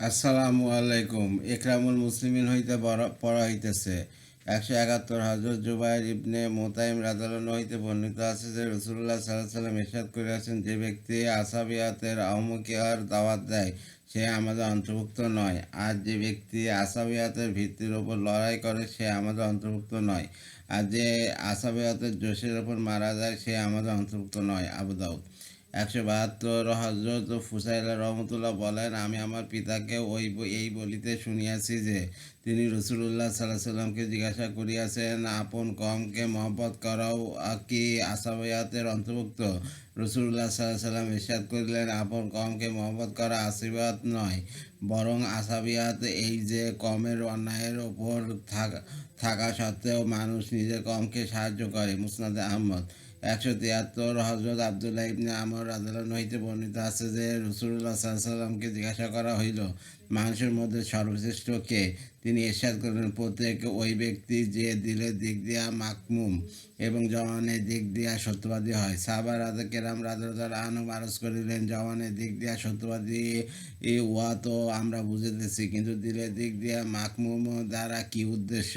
আসসালামু আলাইকুম। ইকরামুল মুসলিমিন হইতে পড়া হইতেছে 171। হযরত জুবাইর ইবনে মুতাইম রাদিয়াল্লাহু হইতে বর্ণিত আছে যে রাসূলুল্লাহ সাল্লাল্লাহু আলাইহি ওয়াসাল্লাম ইরশাদ করিয়াছেন, যে ব্যক্তি আসাবিয়াতের আহমকিয়ার দাওয়াত দেয় সে আমাদের অন্তর্ভুক্ত নয়, আর যে ব্যক্তি আসাবিয়াতের ভিত্তির উপর লড়াই করে সে আমাদের অন্তর্ভুক্ত নয়, আর যে আসাবিয়াতের জোশের উপর মারা যায় সে আমাদের অন্তর্ভুক্ত নয়। আবু দাউদ। 172। হজরত ফুসাইল রহমতুল্লাহ বলেন, আমি আমার পিতাকে এই বলিতে শুনিয়াছি যে তিনি রসুল্লাহ সাল্লাহ সাল্লামকে জিজ্ঞাসা করিয়াছেন, আপন কমকে মহব্বত করাও কি আসাবিয়াতের অন্তর্ভুক্ত? রসুল্লাহ সাল্লাহ সাল্লাম ইরশাদ করিলেন, আপন কমকে মহব্বত করা আসাবিয়াত নয়, বরং আসাবিয়াত এই যে কমের অন্যায়ের ওপর থাকা সত্ত্বেও মানুষ নিজের কমকে সাহায্য করে। মুসনাদে আহমদ। 173। হজরত আবদুল্লাহ ইবনে আমর রাদিয়াল্লাহু হইতে বর্ণিত আছে যে রাসূলুল্লাহ সাল্লাল্লাহু আলাইহি সাল্লামকে জিজ্ঞাসা করা হইল, মানুষের মধ্যে সর্বশ্রেষ্ঠ কে? তিনি ইরশাদ করলেন, প্রত্যেক ওই ব্যক্তি যে দিলের দিক দিয়া মাকমুম এবং জওয়ানের দিক দিয়া সত্যবাদী হয়। সাহাবা কেরাম রাদিয়াল্লাহু আনহুম আরজ করিলেন, জওয়ানের দিক দিয়া সত্যবাদী উহা তো আমরা বুঝিতেছি, কিন্তু দিলের দিক দিয়া মাকমুম দ্বারা কি উদ্দেশ্য?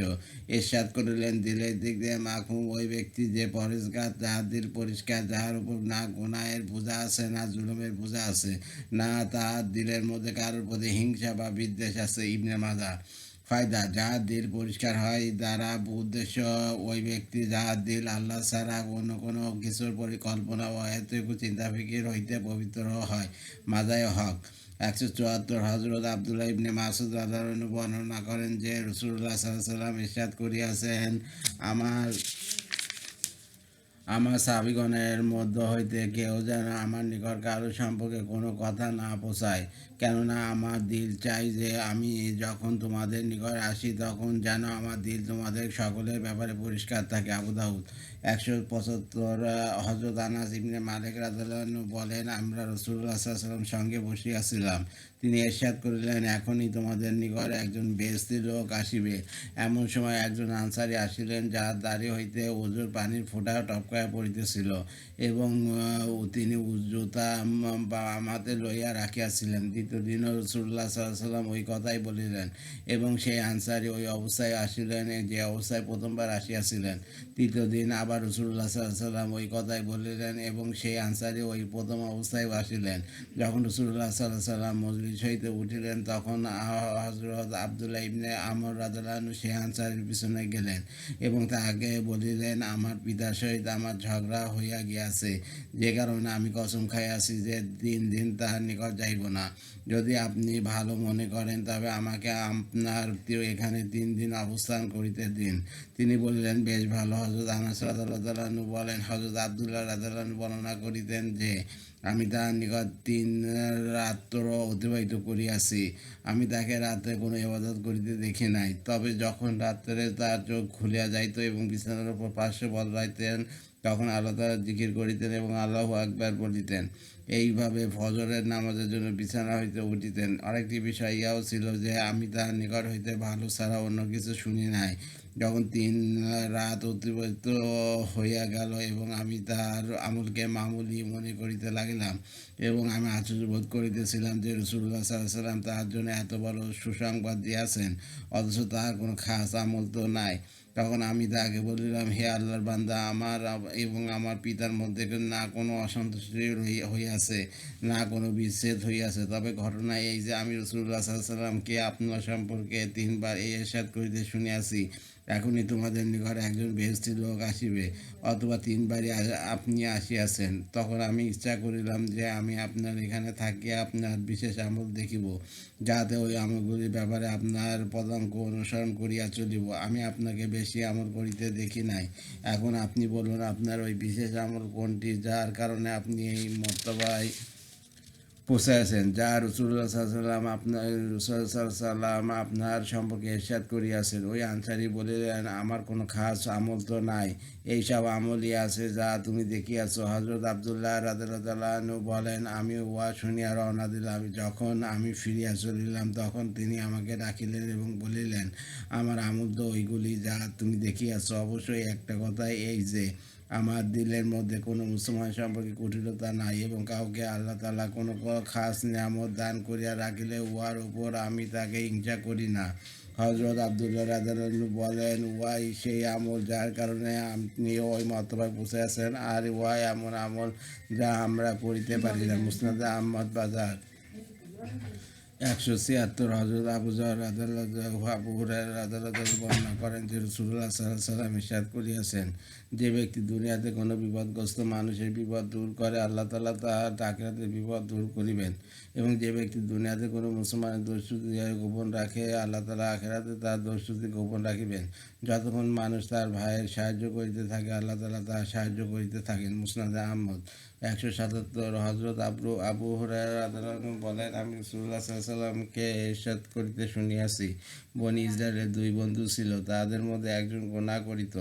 ইরশাদ করিলেন, দিলের দিক দিয়ে মাকমুম ওই ব্যক্তি যে পরেশগার, যাহার দিল পরিষ্কার, যাহার উপর না গুনাহের বোঝা আছে না জুলুমের বোঝা আছে, না তাহার দিলের মধ্যে কারোর প্রতি হিংসা বা বিদ্বেষ আছে। ইবনে মাজাহ। ফায়দা: যাহার দিল পরিষ্কার হয় দ্বারা উদ্দেশ্য ওই ব্যক্তি যাহার দিল আল্লাহ ছাড়া অন্য কোনো কিছুর পরিকল্পনা ও এতটুকু চিন্তা ফিকির হইতে পবিত্র হয়। মাজায় হক। 174। হজরত আবদুল্লাহ ইবনে মাসুদ রাদিয়াল্লাহু বর্ণনা করেন যে রাসূলুল্লাহ সাল্লাল্লাহু আলাইহি ওয়াসাল্লাম ইরশাদ করিয়াছেন, আমার আমার সাহাবীগণের মধ্য হইতে কেউ যেন আমার নিকট কারো সম্পর্কে কোনো কথা না পৌঁছায়, কেননা আমার দিল চাই যে আমি যখন তোমাদের নিকট আসি তখন যেন আমার দিল তোমাদের সকলের ব্যাপারে পরিষ্কার থাকে। আবু দাউদ। 175। হজরত আনাস ইবনে মালিক রাদিয়াল্লাহু বলেন, আমরা রাসূলুল্লাহ সাল্লাল্লাহু আলাইহি ওয়াসাল্লাম সঙ্গে বসিয়াছিলাম। তিনি ইরশাদ করিলেন, এখনই তোমাদের নিকট একজন বেহেশতি লোক আসিবে। এমন সময় একজন আনসারী আসিলেন, যার দাড়ি হইতে ওজুর পানির ফোঁটা টপকাইয়া পড়িতেছিল, এবং তিনি জুতা বা আমাতে লইয়া রাখিয়াছিলেন। দ্বিতীয় দিনও রাসূলুল্লাহ সাল্লাল্লাহু আলাইহি ওয়াসাল্লাম ওই কথাই বলিলেন, এবং সেই আনসারী ওই অবস্থায় আসিলেন যে অবস্থায় প্রথমবার আসিয়াছিলেন। তৃতীয় দিন আবার রাসূলুল্লাহ সাল্লাল্লাহু আলাইহি ওয়াসাল্লাম ওই কথাই বলিলেন, এবং সেই আনসারী ওই প্রথম অবস্থায় আসিলেন। যখন রাসূলুল্লাহ সাল্লাল্লাহু আলাইহি ওয়াসাল্লাম মজলিস হইতে উঠিলেন তখন হযরত আবদুল্লাহ ইবনে আমর রাদিয়াল্লাহু আনহু সেই আনসারীর পিছনে গেলেন এবং তাহাকে বলিলেন, আমার পিতার সহিত আমার ঝগড়া হইয়া গিয়াছে, যে কারণে আমি কসম খাইয়াছি যে 3 দিন তাহার নিকট যাইব না। যদি আপনি ভালো মনে করেন তবে আমাকে আপনার এখানে 3 দিন অবস্থান করিতে দিন। তিনি বললেন, বেশ ভালো। হযরত আনাস রাদিয়াল্লাহু আনহু বলেন, হযরত আব্দুল্লাহ রাদিয়াল্লাহু আনহু বর্ণনা করিতেন যে আমি তাহার নিকট 3 রাত্র অতিবাহিত করিয়াছি। আমি তাকে রাত্রে কোনো ইবাদত করিতে দেখি নাই, তবে যখন রাত্রে তার চোখ খুলিয়া যাইত এবং বিছানার উপর পার্শ্বে বদলাইতেন তখন আল্লাহ তাআলা জিকির করিতেন এবং আল্লাহু আকবার বলিতেন। এইভাবে ফজরের নামাজের জন্য বিছানা হইতে উঠিতেন। আরেকটি বিষয় ইহাও ছিল যে আমি তাহার নিকট হইতে ভালো ছাড়া অন্য কিছু শুনি নাই। যখন 3 রাত অতিবাহিত হইয়া গেল এবং আমি তাহার আমলকে মামুলি মনে করিতে লাগিলাম, এবং আমি আশ্চর্য বোধ করিতেছিলাম যে রাসূলুল্লাহ সাল্লাল্লাহু আলাইহি ওয়াসাল্লাম তাহার জন্য এত বড় সুসংবাদ দিয়াছেন, অথচ তাহার কোনো খাস আমল তো নাই। তখন আমি তাহাকে বলিলাম, হে আল্লাহর বান্দা, আমার এবং আমার পিতার মধ্যে না কোনো অসন্তুষ্টি হইয়াছে, না কোনো বিচ্ছেদ হইয়াছে, তবে ঘটনা এই যে আমি রাসূলুল্লাহ সাল্লাল্লাহু আলাইহি ওয়াসাল্লামকে আপনার সম্পর্কে 3 বার এই ইরশাদ করিতে শুনিয়াছি, এখনই তোমাদের নিকট একজন বেহেশতি লোক আসিবে, অথবা 3 বারই আপনি আসিয়াছেন। তখন আমি ইচ্ছা করিলাম যে আমি আপনার এখানে থাকিয়া আপনার বিশেষ আমল দেখিব, যাহাতে ওই আমলগুলির ব্যাপারে আপনার পদাঙ্ক অনুসরণ করিয়া চলিব। আমি আপনাকে বেশি আমল করিতে দেখি নাই। এখন আপনি বলুন, আপনার ওই বিশেষ আমল কোনটি, যার কারণে আপনি এই মর্তবায় পৌঁছাইয়াছেন, যা রাসূলুল্লাহ সাল্লাল্লাহু আলাইহি আপনার সম্পর্কে ইরশাদ করিয়াছেন? ওই আনসারী বলিলেন, আমার কোনো খাস আমল তো নাই, এইসব আমলই আছে যা তুমি দেখিয়াছ। হযরত আব্দুল্লাহ রাদিয়াল্লাহু আনহু বলেন, আমি উহা শুনিয়া রওনা দিলাম। যখন আমি ফিরিয়া চলিলাম তখন তিনি আমাকে ডাকিলেন এবং বলিলেন, আমার আমল তো ওইগুলি যা তুমি দেখিয়াছ, অবশ্যই একটা কথা এই যে আমার দিলের মধ্যে কোনো মুসলমান সম্পর্কে কুটিলতা নাই, এবং কাউকে আল্লাহ তাআলা কোনো খাস নিয়ামত দান করিয়া রাখিলে উহার উপর আমি তাকে হিংসা করি না। হযরত আব্দুল্লাহ রাদিয়াল্লাহু বলেন, উহাই সেই আমল যার কারণে আপনি ওই মতবাদ পৌঁছিয়াছেন, আর উহাই এমন আমল যা আমরা করিতে পারি না। মুসনাদে আহমদ বাজার 176। হযরত আবু যর রাদিয়াল্লাহু আবু হুরায়রা রাদিয়াল্লাহু বর্ণনা করেন যে রাসূলুল্লাহ সাল্লাল্লাহু আলাইহি ওয়াসাল্লাম ইরশাদ করিয়াছেন, যে ব্যক্তি দুনিয়াতে কোনো বিপদগ্রস্ত মানুষের বিপদ দূর করে, আল্লাহ তাআলা তাহার আখিরাতের বিপদ দূর করিবেন। এবং যে ব্যক্তি দুনিয়াতে কোনো মুসলমানের দোষত্রুটি গোপন রাখে, আল্লাহ তাআলা আখিরাতে তার দোষত্রুটি গোপন রাখিবেন। যতক্ষণ মানুষ তার ভাইয়ের সাহায্য করিতে থাকে, আল্লাহ তাআলা তাহার সাহায্য করিতে থাকেন। মুসনাদে আহমদ 177। হযরত আবু হুরায়রা রাদিয়াল্লাহু বলেন, আমি রাসূলুল্লাহ সাল্লাল্লাহু আলাইহি ওয়াসাল্লামকে ইরশাদ করিতে শুনিয়াছি, বনী ইসরায়েলের দুই বন্ধু ছিল, তাহাদের মধ্যে একজন গুনাহ করিত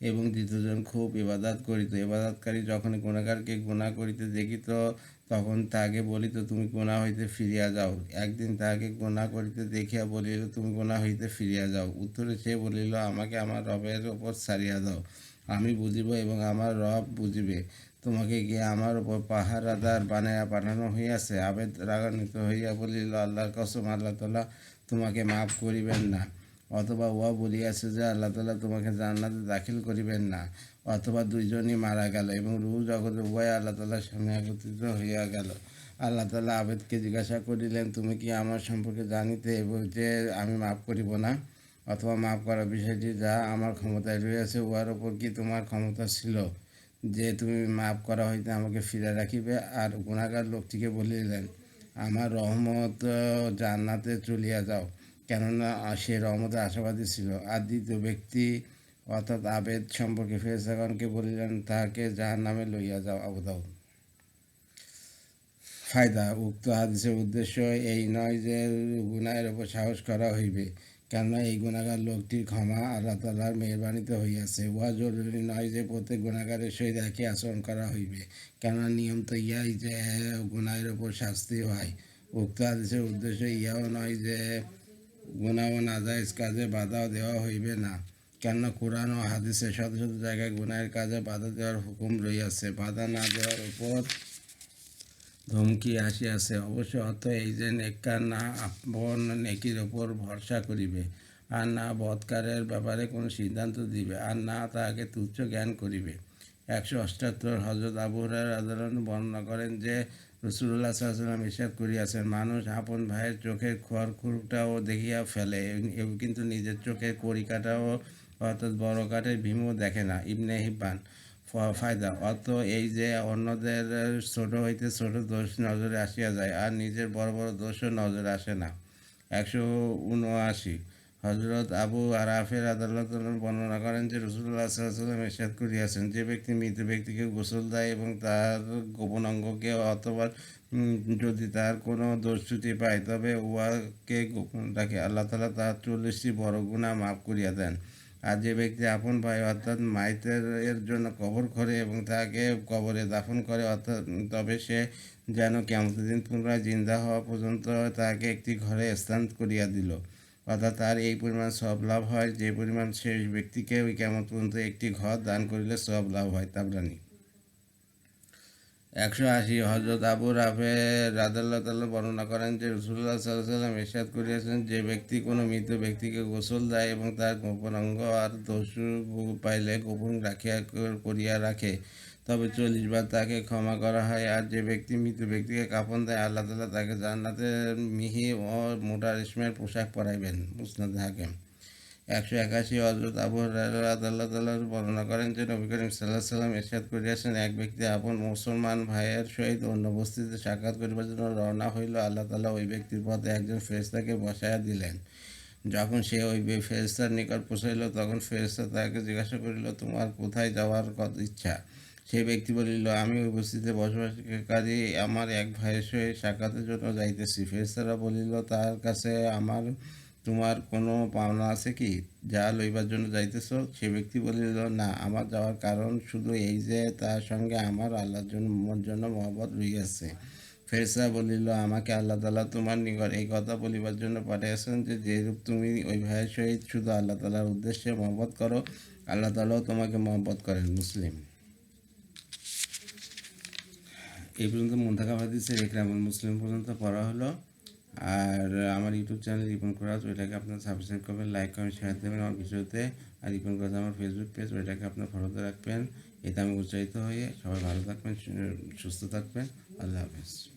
এবং দ্বিতীয়জন খুব ইবাদত করিত। ইবাদতকারী যখন গুনাহগারকে গুনাহ করিতে দেখিত, তখন তাহাকে বলিত, তুমি গুনাহ হইতে ফিরিয়া যাও। একদিন তাহাকে গুনাহ করিতে দেখিয়া বলিল, তুমি গুনাহ হইতে ফিরিয়া যাও। উত্তরে সে বলিল, আমাকে আমার রবের ওপর ছাড়িয়া দাও, আমি বুঝিব এবং আমার রব বুঝিবে। তোমাকে কি আমার উপর পাহারাদার বানাইয়া পাঠানো হইয়াছে? আবেদ রাগান্বিত হইয়া বলিল, আল্লাহর কসম, আল্লাহ তাআলা তোমাকে মাফ করিবেন না। অথবা উহা বলিয়াছে যে আল্লাহ তাআলা তোমাকে জান্নাতে দাখিল করিবেন না। অথবা দুইজনই মারা গেল এবং রূহ জগতে উভয় আল্লাহ তাআলার সামনে একত্রিত হইয়া গেল। আল্লাহ তাআলা আবেদকে জিজ্ঞাসা করিলেন, তুমি কি আমার সম্পর্কে জানিতে এবং যে আমি মাফ করিব না? অথবা মাফ করার বিষয়টি যা আমার ক্ষমতায় রহিয়াছে, উহার উপর কি তোমার ক্ষমতা ছিল যে তুমি মাফ করা হইতে আমাকে ফিরে রাখিবে? আর গুনাহগার লোকটিকে বলিলেন, আমার রহমত জান্নাতে চলিয়া যাও, কেননা সে রহমতের আশাবাদী ছিল। আর দ্বিতীয় ব্যক্তি অর্থাৎ আবেদ সম্পর্কে ফেরেশতাগণকে বলিলেন, তাহাকে জাহান্নামে লইয়া যাও। আবু দাউদ। ফায়দা: উক্ত হাদিসের উদ্দেশ্য এই নয় যে গুনাহের ওপর সাহস করা হইবে, কেননা এই গুনাহগার লোকটির ক্ষমা আল্লাহ তাআলার মেহেরবানিতে হইয়াছে। উহা জরুরি নয় যে প্রত্যেক গুনাহগারের সহিত একই আচরণ করা হইবে, কেননা নিয়ম তো ইহাই যে গুনাহের ওপর শাস্তি হয়। উক্ত হাদিসের উদ্দেশ্য ইহাও নয় যে গুনাহ ও নাজায়েজ কাজে বাধা দেওয়া হইবে না, কেননা কুরআন ও হাদিসে শত শত জায়গায় গুনাহের কাজে বাধা দেওয়ার হুকুম রহিয়াছে। বাধা না দেওয়ার উপর ধমকি আসিয়াছে। অবশ্য অর্থ এই যে নেককার না আপন নেকির ওপর ভরসা করিবে, আর না বৎকারের ব্যাপারে কোনো সিদ্ধান্ত দিবে, আর না তাহাকে তুচ্ছ জ্ঞান করিবে। 178। হযরত আবু হুরায়রা রাদিয়াল্লাহু বর্ণনা করেন যে রাসূলুল্লাহ সাল্লাল্লাহু আলাইহি ওয়াসাল্লাম ইরশাদ করিয়াছেন, মানুষ আপন ভাইয়ের চোখের খড়কুটাও দেখিয়া ফেলে, কিন্তু নিজের চোখের কড়িকাটাও অর্থাৎ বড় কাঠের ভীমও দেখে না। ইবনে হিব্বান। ফায়দা: অর্থ এই যে অন্যদের ছোট হইতে ছোট দোষ নজরে আসিয়া যায়, আর নিজের বড় বড় দোষও নজরে আসে না। 179। হযরত আবু রাফি রাদিয়াল্লাহু আনহু বর্ণনা করেন যে রাসূলুল্লাহ সাল্লাল্লাহু আলাইহি ওয়াসাল্লাম ইরশাদ করিয়াছেন, যে ব্যক্তি মৃত ব্যক্তিকে গোসল দেয় এবং তার গোপন অঙ্গকে, অথবা যদি তার কোনো দোষত্রুটি পায় তবে উহাকে গোপন রাখে, আল্লাহ তাআলা তার 40টি বড় গুনাহ মাফ করিয়া দেন। আর যে ব্যক্তি আপন ভাই অর্থাৎ মাইতের জন্য কবর খোঁড়ে এবং তাকে কবরে দাফন করে, অর্থাৎ তবে সে যেন কিয়ামতের দিন পুনরায় জিন্দা হওয়া পর্যন্ত তাকে একটি ঘরে স্থান করিয়া দিল, অর্থাৎ তার এই পরিমাণ সওয়াব লাভ হয় যে পরিমাণ শেষ ব্যক্তিকে ওই কিয়ামত পর্যন্ত একটি ঘর দান করিলে সওয়াব লাভ হয়। তাবরানী। 180। হযরত আবু রাফি রাদিয়াল্লাহু তাআলা বর্ণনা করেন যে রাসূলুল্লাহ সাল্লাল্লাহু আলাইহি ওয়াসাল্লাম ইরশাদ করিয়াছেন, যে ব্যক্তি কোনো মৃত ব্যক্তিকে গোসল দেয় এবং তার গোপন অঙ্গ আর দোষ পাইলে গোপন করিয়া রাখে, তবে 40 বার তাকে ক্ষমা করা হয়। আর যে ব্যক্তি মৃত ব্যক্তিকে কাফন দেয়, আল্লাহ তাআলা তাকে জান্নাতের মিহি ও মোটা রেশমের পোশাক পরাইবেন। মুসনাদ হাকিম। 181। হযরত আবু হুরায়রা রাদিয়াল্লাহু আনহু বর্ণনা করেন যে নবী করিম সাল্লাল্লাহু আলাইহি ওয়াসাল্লাম ইরশাদ করিয়াছেন, এক ব্যক্তি আপন মুসলমান ভাইয়ের সহিত অন্য বস্তিতে সাক্ষাৎ করিবার জন্য রওনা হইল, আল্লাহ তাআলা ওই ব্যক্তির পথে একজন ফেরেশতাকে বসাইয়া দিলেন। যখন সে ওই ফেরেশতার নিকট পৌঁছাইল, তখন ফেরেশতা তাহাকে জিজ্ঞাসা করিল, তোমার কোথায় যাওয়ার ইচ্ছা? সেই ব্যক্তি বলিল, আমি ওই বস্তিতে বসবাসকারী আমার এক ভাইয়ের সহিত সাক্ষাতের জন্য যাইতেছি। ফেরেশতারা বলিল, তার কাছে তোমার কোনো পাওনা আছে কি, যা লইবার জন্য যাইতেছ? সে ব্যক্তি বলিল, না, আমার যাওয়ার কারণ শুধু এই যে তার সঙ্গে আমার আল্লাহর জন্য মহব্বত রহিয়াছে। ফেরেশতারা বলিল, আমাকে আল্লাহ তাআলা তোমার নিকট এই কথা বলিবার জন্য পাঠিয়েছেন যে যেরূপ তুমি ওই ভাইয়ের সহিত শুধু আল্লাহ তাআলার উদ্দেশ্যে মহব্বত করো, আল্লাহ তাআলাও তোমাকে মহব্বত করেন। মুসলিম। এই পর্যন্ত মুনতাকা হাদিসের ইকরামুল মুসলিম পর্যন্ত পড়া হলো। আর আমার ইউটিউব চ্যানেল রিপন করাজ, ওইটাকে আপনার সাবস্ক্রাইব করবেন, লাইক কমেন্ট শেয়ার দেবেন আমার ভিডিওতে। আর রিপন করাজ আমার ফেসবুক পেজ, ওইটাকে আপনার ফলোতে রাখবেন। এতে আমি উৎসাহিত হয়ে সবাই ভালো থাকবেন, সুস্থ থাকবেন। আল্লাহ হাফেজ।